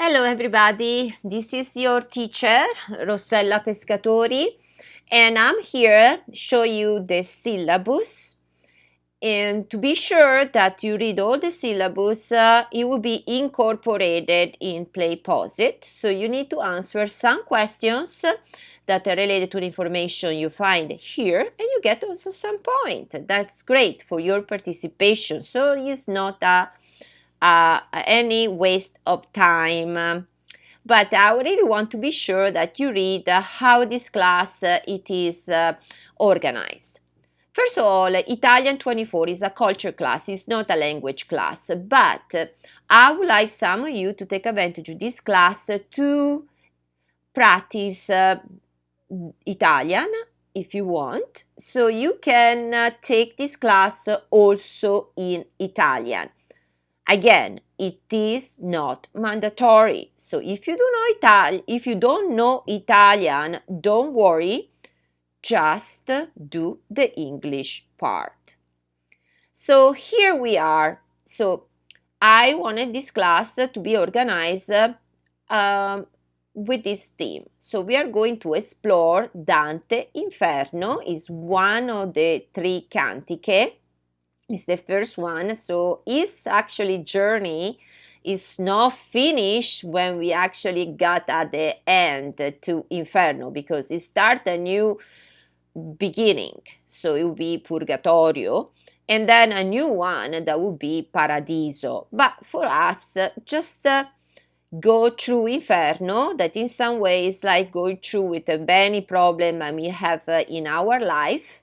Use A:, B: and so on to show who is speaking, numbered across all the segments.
A: Hello everybody, this is your teacher Rossella Pescatori and I'm here to show you the syllabus, and to be sure that you read all the syllabus, it will be incorporated in Play Pause It, so you need to answer some questions that are related to the information you find here, and you get also some point. That's great for your participation, so it's not any waste of time. But I really want to be sure that you read how this class it is organized. First of all, Italian 24 is a culture class, it's not a language class, but I would like some of you to take advantage of this class to practice Italian if you want. So you can take this class also in Italian. Again, it is not mandatory. So if you don't know Italian, don't worry, just do the English part. So here we are. So I wanted this class to be organized with this theme. So we are going to explore Dante Inferno, is one of the three cantiche. It's the first one, so his actually journey is not finished when we actually got at the end to Inferno, because it starts a new beginning, so it will be Purgatorio, and then a new one that would be Paradiso. But for us, just go through Inferno, that in some ways like going through with many problems that we have in our life,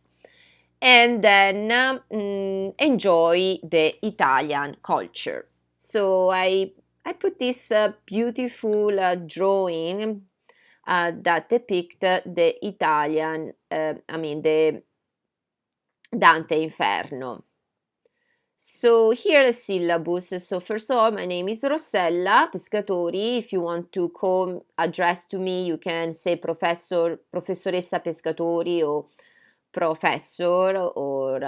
A: and then enjoy the Italian culture. So I put this beautiful drawing that depict the Italian, the Dante Inferno. So here is syllabus. So first of all, my name is Rossella Pescatori. If you want to come address to me, you can say Professoressa Pescatori, or professor, or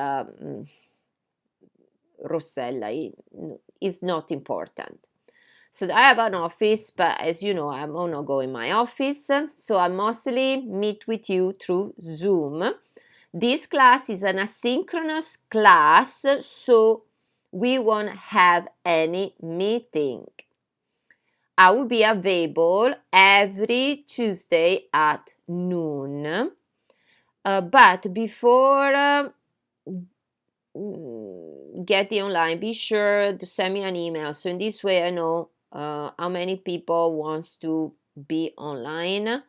A: Rossella. Is not important. So I have an office, but as you know, I'm not going my office, so I mostly meet with you through Zoom. This class is an asynchronous class, so we won't have any meeting. I will be available every Tuesday at noon. But before getting online, be sure to send me an email. So in this way, I know how many people wants to be online.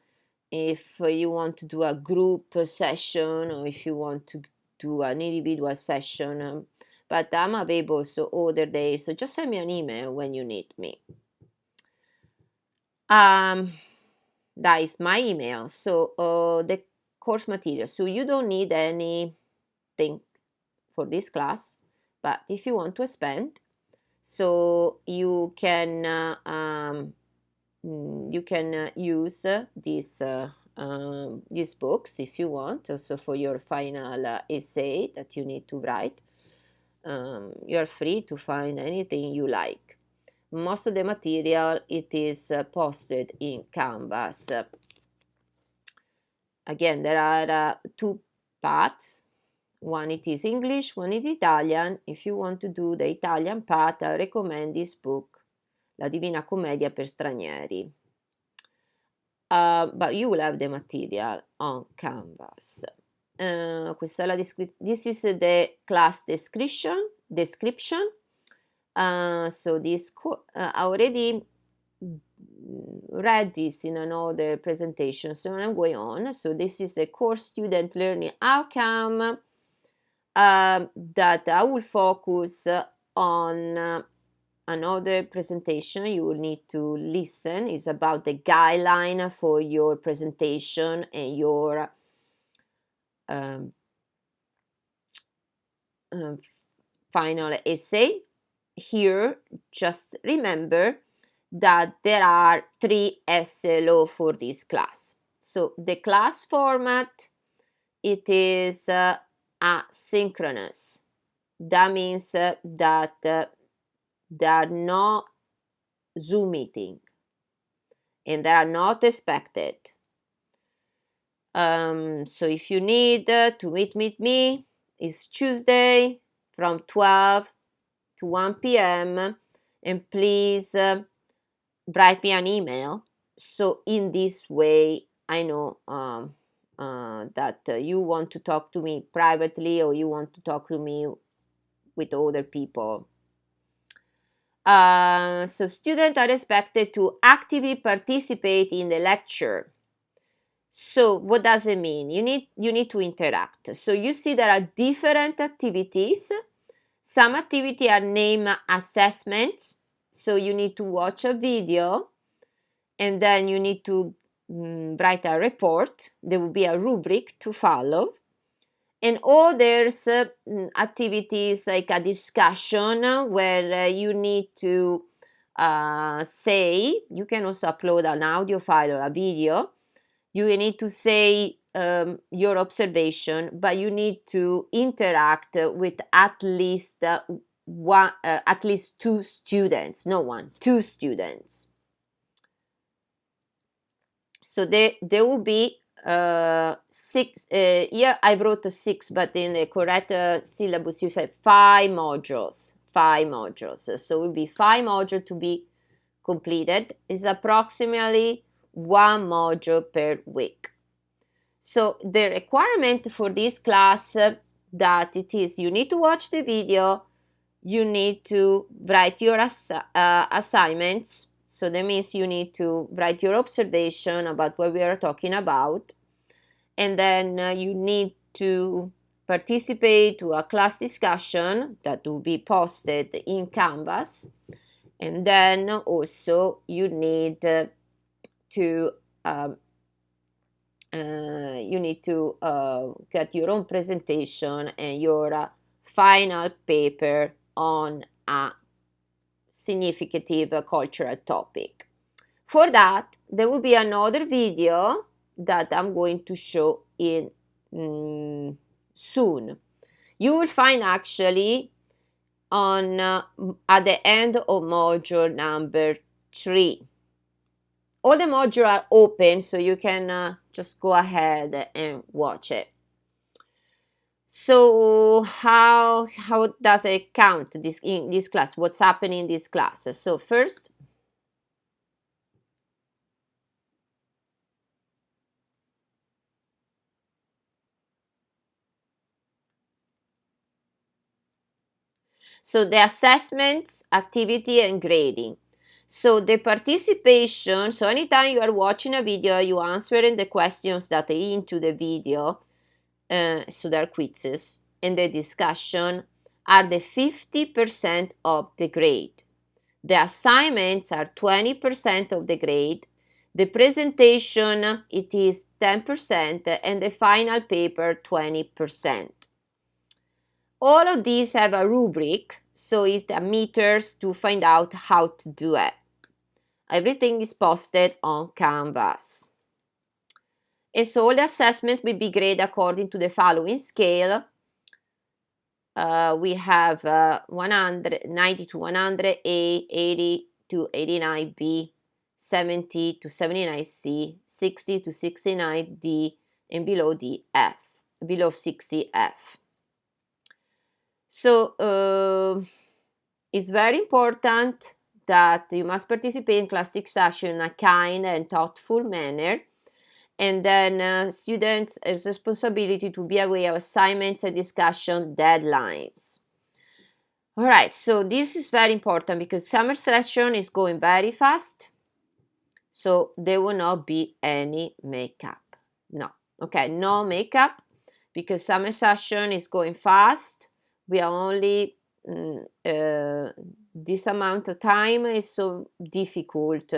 A: If you want to do a group session, or if you want to do an individual session, but I'm available so other days. So just send me an email when you need me. That is my email. So the course material. So you don't need anything for this class, but if you want to expand, so you can use these books if you want, also for your final essay that you need to write. You're free to find anything you like. Most of the material it is posted in Canvas. Again, there are two paths. One it is English, one is Italian. If you want to do the Italian path, I recommend this book, La Divina Commedia per Stranieri. But you will have the material on Canvas. This is the class description. So this I already read this in another presentation, so I'm going on. So this is the course student learning outcome that I will focus on another presentation. You will need to listen. It's about the guideline for your presentation and your final essay. Here, just remember that there are 3 SLO for this class. So the class format, it is asynchronous. That means that there are no Zoom meeting. and they are not expected. So if you need to meet with me, it's Tuesday from 12 to 1 p.m. and please write me an email. So in this way, I know that you want to talk to me privately or you want to talk to me with other people. So students are expected to actively participate in the lecture. So what does it mean? You need to interact. So you see there are different activities. Some activities are named assessments. So you need to watch a video and then you need to write a report. There will be a rubric to follow. And others activities like a discussion where you need to say, you can also upload an audio file or a video. You need to say your observation, but you need to interact with at least two students, no one, two students. So there will be six. Yeah, I wrote six, but in the correct syllabus you said 5 modules. 5 modules. So it will be 5 modules to be completed. It's approximately 1 module per week. So the requirement for this class that it is you need to watch the video, you need to write your assignments. So that means you need to write your observation about what we are talking about. And then you need to participate to a class discussion that will be posted in Canvas. And then also you need to get your own presentation and your final paper on a significant cultural topic. For that, there will be another video that I'm going to show in soon. You will find actually on at the end of module number 3. All the modules are open, so you can just go ahead and watch it. So how does it count in this class? What's happening in this class? So first, so the assessments, activity, and grading. So the participation, so anytime you are watching a video, you answering the questions that are into the video, so there are quizzes, and the discussion are the 50% of the grade. The assignments are 20% of the grade. The presentation, it is 10%, and the final paper, 20%. All of these have a rubric, so it's the meters to find out how to do it. Everything is posted on Canvas. And so all the assessment will be graded according to the following scale. We have 90 to 100 A, 80 to 89 B, 70 to 79 C, 60 to 69 D, and below D F, below 60 F. So it's very important that you must participate in class discussion in a kind and thoughtful manner. And then students have responsibility to be aware of assignments and discussion deadlines. All right, so this is very important because summer session is going very fast. So there will not be any makeup. No, okay, no makeup because summer session is going fast. We are only this amount of time is so difficult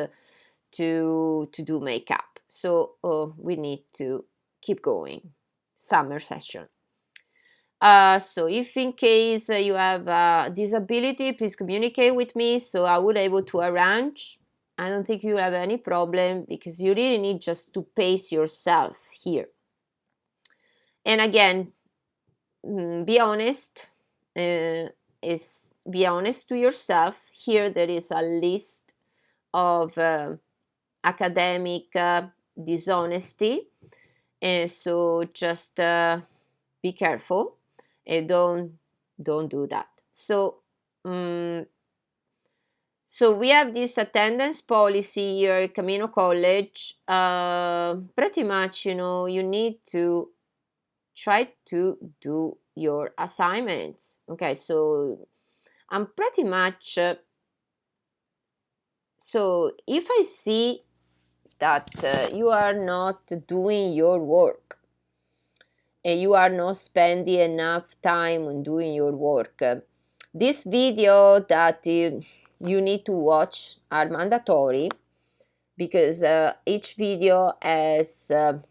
A: to do makeup. So we need to keep going. Summer session. So if in case you have a disability, please communicate with me so I will be able to arrange. I don't think you have any problem because you really need just to pace yourself here. And again, be honest. Be honest to yourself. Here there is a list of academic dishonesty, and so just be careful and don't do that. So so we have this attendance policy here at Camino College. Pretty much, you need to try to do your assignments. Okay, so I'm pretty much so if I see that you are not doing your work and you are not spending enough time on doing your work, this video that you need to watch are mandatory, because each video has a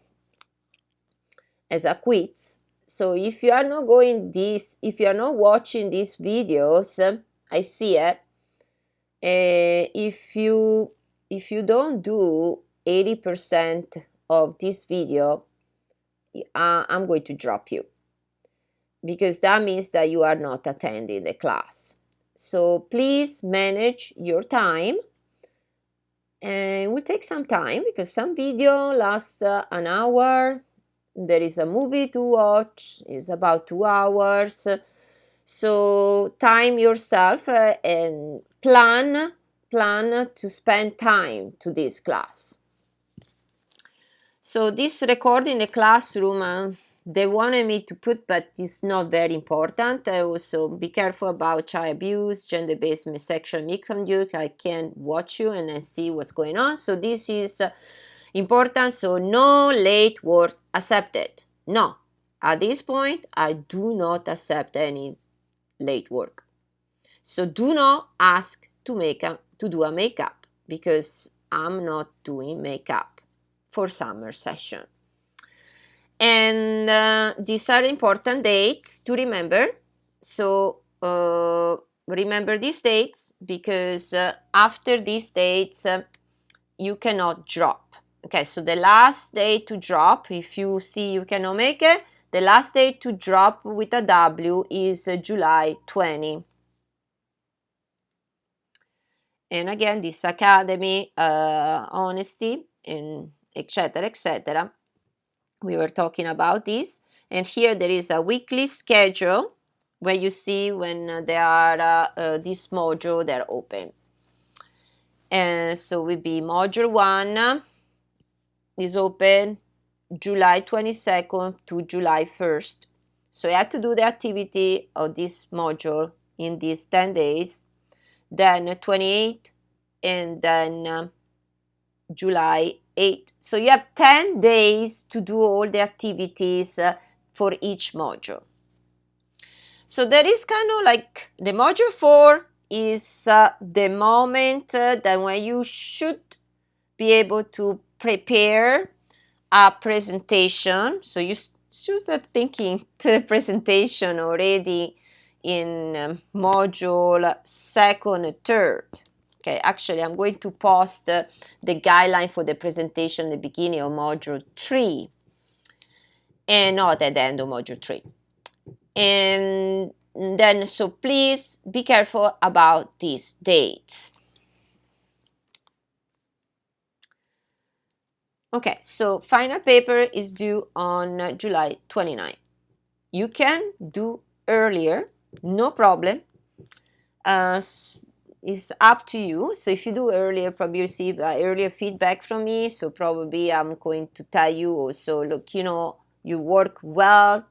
A: quiz. So if you are not watching these videos, I see it. If you don't do 80% of this video, I'm going to drop you, because that means that you are not attending the class. So please manage your time, and it will take some time because some video lasts an hour. There is a movie to watch, it's about 2 hours. So time yourself and plan to spend time to this class. So this recording the classroom, they wanted me to put, but it's not very important. Also be careful about child abuse, gender-based sexual misconduct. I can watch you and then see what's going on. So this is important. So no late work accepted. No, at this point I do not accept any late work. So do not ask to do a makeup, because I'm not doing makeup for summer session. And these are important dates to remember. So remember these dates, because after these dates you cannot drop. Okay, so the last day to drop, if you see you cannot make it, the last day to drop with a W is July 20. And again, this academy, honesty, and etc., etc. We were talking about this. And here there is a weekly schedule where you see when there are this module, they're open. And so will be module 1 is open July 22nd to July 1st. So you have to do the activity of this module in these 10 days. Then 28, and then July 8. So you have 10 days to do all the activities for each module. So there is kind of like the module 4 is the moment that when you should be able to prepare a presentation. So you should start thinking to the presentation already in module 2nd and 3rd. Okay, actually I'm going to post the guideline for the presentation at the beginning of module 3 and not at the end of module 3. And then, so please be careful about these dates. Okay, so final paper is due on July 29. You can do earlier, no problem. It's up to you. So if you do earlier, probably you receive earlier feedback from me. So probably I'm going to tell you also, look, you work well,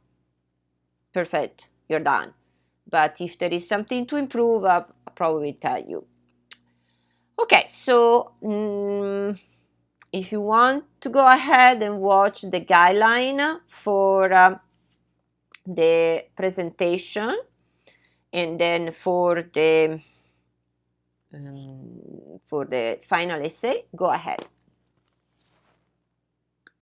A: perfect, you're done. But if there is something to improve, I'll probably tell you. Okay, so if you want to go ahead and watch the guideline for the presentation, and then for the final essay, go ahead.